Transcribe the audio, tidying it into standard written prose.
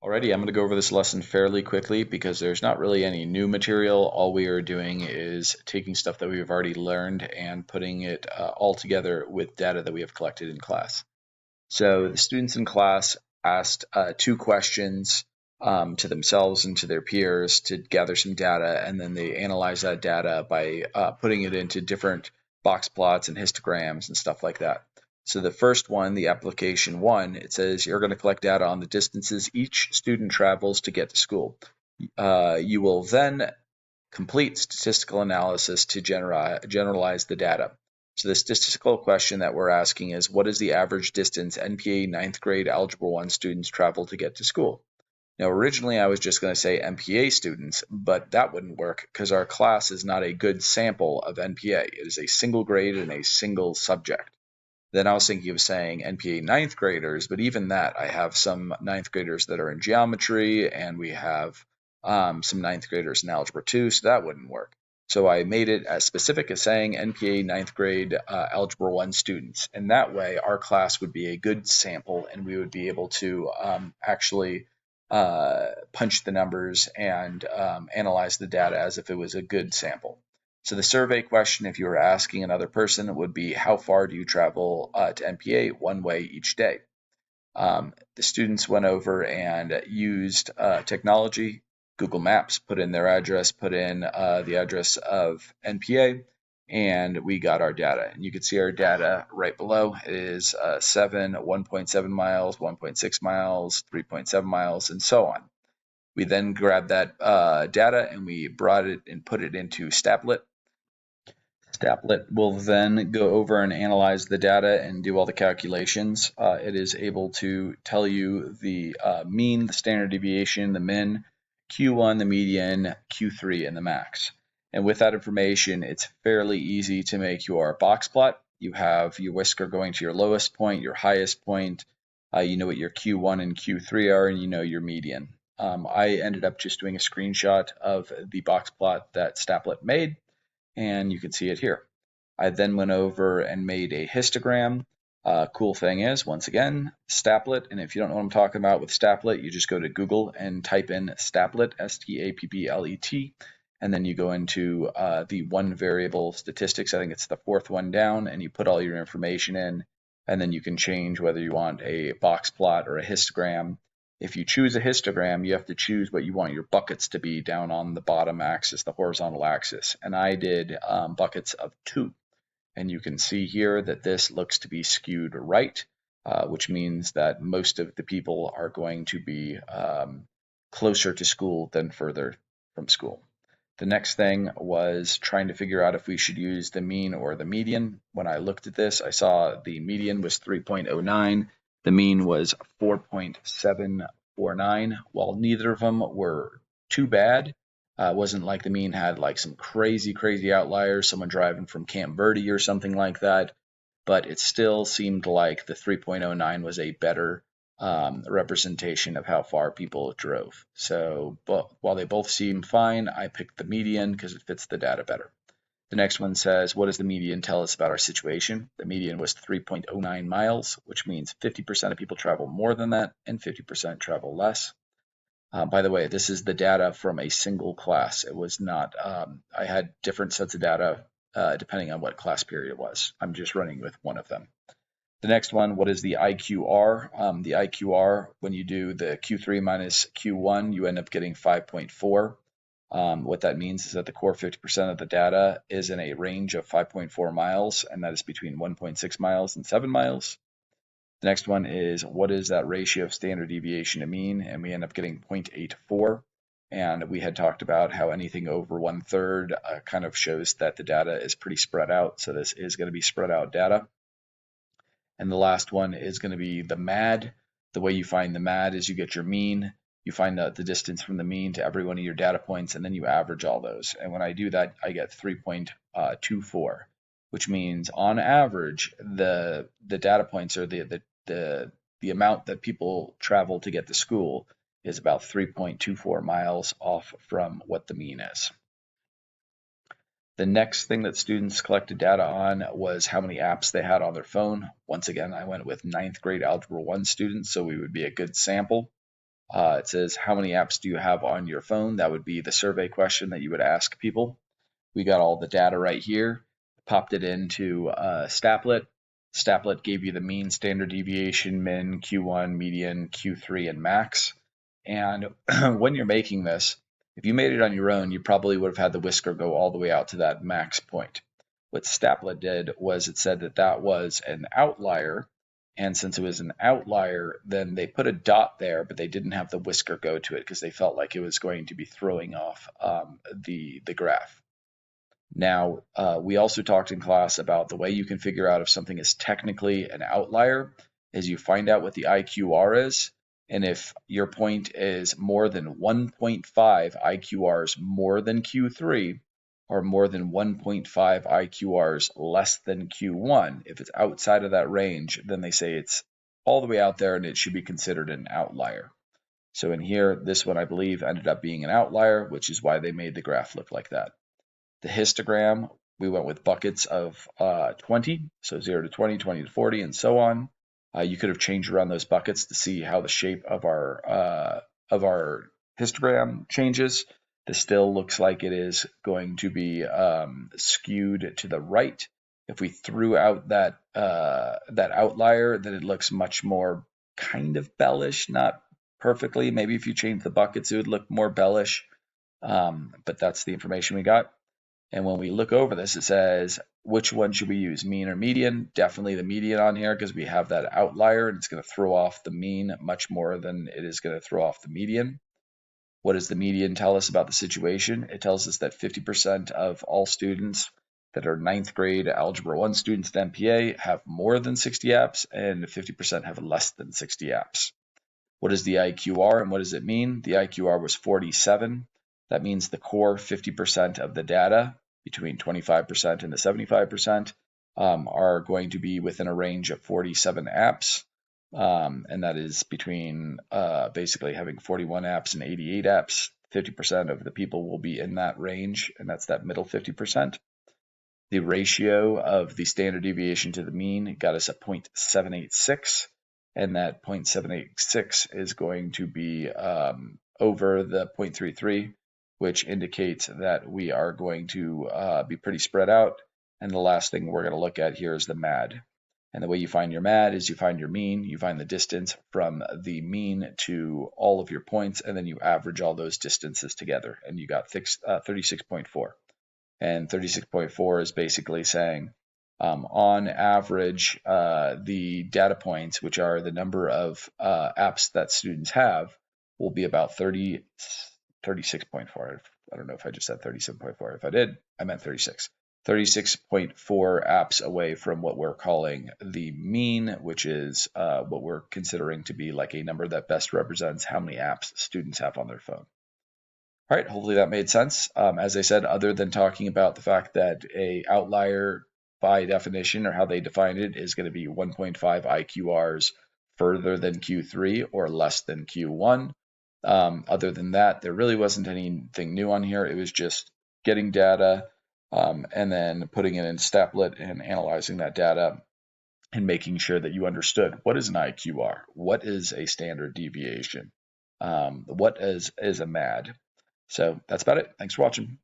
Alrighty, I'm going to go over this lesson fairly quickly because there's not really any new material. All we are doing is taking stuff that we've already learned and putting it all together with data that we have collected in class. So the students in class asked two questions to themselves and to their peers to gather some data, and then they analyze that data by putting it into different box plots and histograms and stuff like that. So the first one, the application one, it says you're going to collect data on the distances each student travels to get to school. You will then complete statistical analysis to generalize the data. So the statistical question that we're asking is, what is the average distance NPA 9th grade Algebra 1 students travel to get to school? Now, originally I was just going to say NPA students, but that wouldn't work because our class is not a good sample of NPA. It is a single grade and a single subject. Then I was thinking of saying NPA 9th graders, but even that, I have some 9th graders that are in geometry, and we have some 9th graders in Algebra 2, so that wouldn't work. So I made it as specific as saying NPA 9th grade Algebra 1 students, and that way our class would be a good sample, and we would be able to actually punch the numbers and analyze the data as if it was a good sample. So the survey question, if you were asking another person, would be how far do you travel to NPA one way each day? The students went over and used technology, Google Maps, put in their address, put in the address of NPA, and we got our data. And you can see our data right below. It is 1.7 miles, 1.6 miles, 3.7 miles, and so on. We then grabbed that data and we brought it and put it into Statplet. Statplet will then go over and analyze the data and do all the calculations. It is able to tell you the mean, the standard deviation, the min, Q1, the median, Q3, and the max. And with that information, it's fairly easy to make your box plot. You have your whisker going to your lowest point, your highest point. You know what your Q1 and Q3 are, and you know your median. I ended up just doing a screenshot of the box plot that Statplet made, and you can see it here. I then went over and made a histogram. Cool thing is, once again, Statplet, and if you don't know what I'm talking about with Statplet, you just go to Google and type in Statplet, Stapplet, and then you go into the one variable statistics. I think it's the fourth one down, and you put all your information in, and then you can change whether you want a box plot or a histogram. If you choose a histogram, you have to choose what you want your buckets to be down on the bottom axis, the horizontal axis. And I did buckets of 2. And you can see here that this looks to be skewed right, which means that most of the people are going to be closer to school than further from school. The next thing was trying to figure out if we should use the mean or the median. When I looked at this, I saw the median was 3.09. The mean was 4.749. While neither of them were too bad, it wasn't like the mean had like some crazy outliers, someone driving from Camp Verde or something like that, but it still seemed like the 3.09 was a better representation of how far people drove. So while they both seem fine, I picked the median because it fits the data better. The next one says, what does the median tell us about our situation? The median was 3.09 miles, which means 50% of people travel more than that and 50% travel less. By the way, this is the data from a single class. It was not, I had different sets of data depending on what class period it was. I'm just running with one of them. The next one, what is the IQR? The IQR, when you do the Q3 minus Q1, you end up getting 5.4. What that means is that the core 50% of the data is in a range of 5.4 miles, and that is between 1.6 miles and 7 miles. The next one is, what is that ratio of standard deviation to mean? And we end up getting 0.84. And we had talked about how anything over 1/3 kind of shows that the data is pretty spread out. So this is going to be spread out data. And the last one is going to be the MAD. The way you find the MAD is you get your mean, you find the distance from the mean to every one of your data points, and then you average all those. And when I do that, I get 3.24, which means on average, the data points or the amount that people travel to get to school is about 3.24 miles off from what the mean is. The next thing that students collected data on was how many apps they had on their phone. Once again, I went with 9th grade Algebra 1 students, so we would be a good sample. It says, how many apps do you have on your phone? That would be the survey question that you would ask people. We got all the data right here, popped it into Statlet. Statlet gave you the mean, standard deviation, min, Q1, median, Q3, and max. And when you're making this, if you made it on your own, you probably would have had the whisker go all the way out to that max point. What Statlet did was it said that that was an outlier, and since it was an outlier, then they put a dot there, but they didn't have the whisker go to it because they felt like it was going to be throwing off the graph. Now, we also talked in class about the way you can figure out if something is technically an outlier is you find out what the IQR is, and if your point is more than 1.5 IQRs more than Q3, or more than 1.5 IQRs less than Q1, if it's outside of that range, then they say it's all the way out there and it should be considered an outlier. So in here, this one I believe ended up being an outlier, which is why they made the graph look like that. The histogram, we went with buckets of 20, so 0 to 20, 20 to 40, and so on. You could have changed around those buckets to see how the shape of our histogram changes. This still looks like it is going to be skewed to the right. If we threw out that outlier, then it looks much more kind of bellish, not perfectly. Maybe if you change the buckets, it would look more bellish. But that's the information we got. And when we look over this, it says, which one should we use, mean or median? Definitely the median on here because we have that outlier and it's going to throw off the mean much more than it is going to throw off the median. What does the median tell us about the situation? It tells us that 50% of all students that are 9th grade Algebra 1 students at MPA have more than 60 apps and 50% have less than 60 apps. What is the IQR and what does it mean? The IQR was 47. That means the core 50% of the data, between 25% and the 75%, are going to be within a range of 47 apps. And that is between basically having 41 apps and 88 apps. 50% of the people will be in that range, and that's that middle 50%. The ratio of the standard deviation to the mean got us at 0.786, and that 0.786 is going to be over the 0.33, which indicates that we are going to be pretty spread out. And the last thing we're going to look at here is the MAD. And the way you find your MAD is you find your mean, you find the distance from the mean to all of your points, and then you average all those distances together, and you got 36.4. And 36.4 is basically saying, on average, the data points, which are the number of apps that students have, will be about 36.4. I don't know if I just said 37.4. If I did, I meant 36. 36.4 apps away from what we're calling the mean, which is what we're considering to be like a number that best represents how many apps students have on their phone. All right, hopefully that made sense. As I said, other than talking about the fact that a outlier by definition, or how they define it, is going to be 1.5 IQRs further than Q3 or less than Q1. Other than that, there really wasn't anything new on here. It was just getting data and then putting it in Statlet and analyzing that data and making sure that you understood what is an IQR, what is a standard deviation, what is a MAD. So that's about it. Thanks for watching.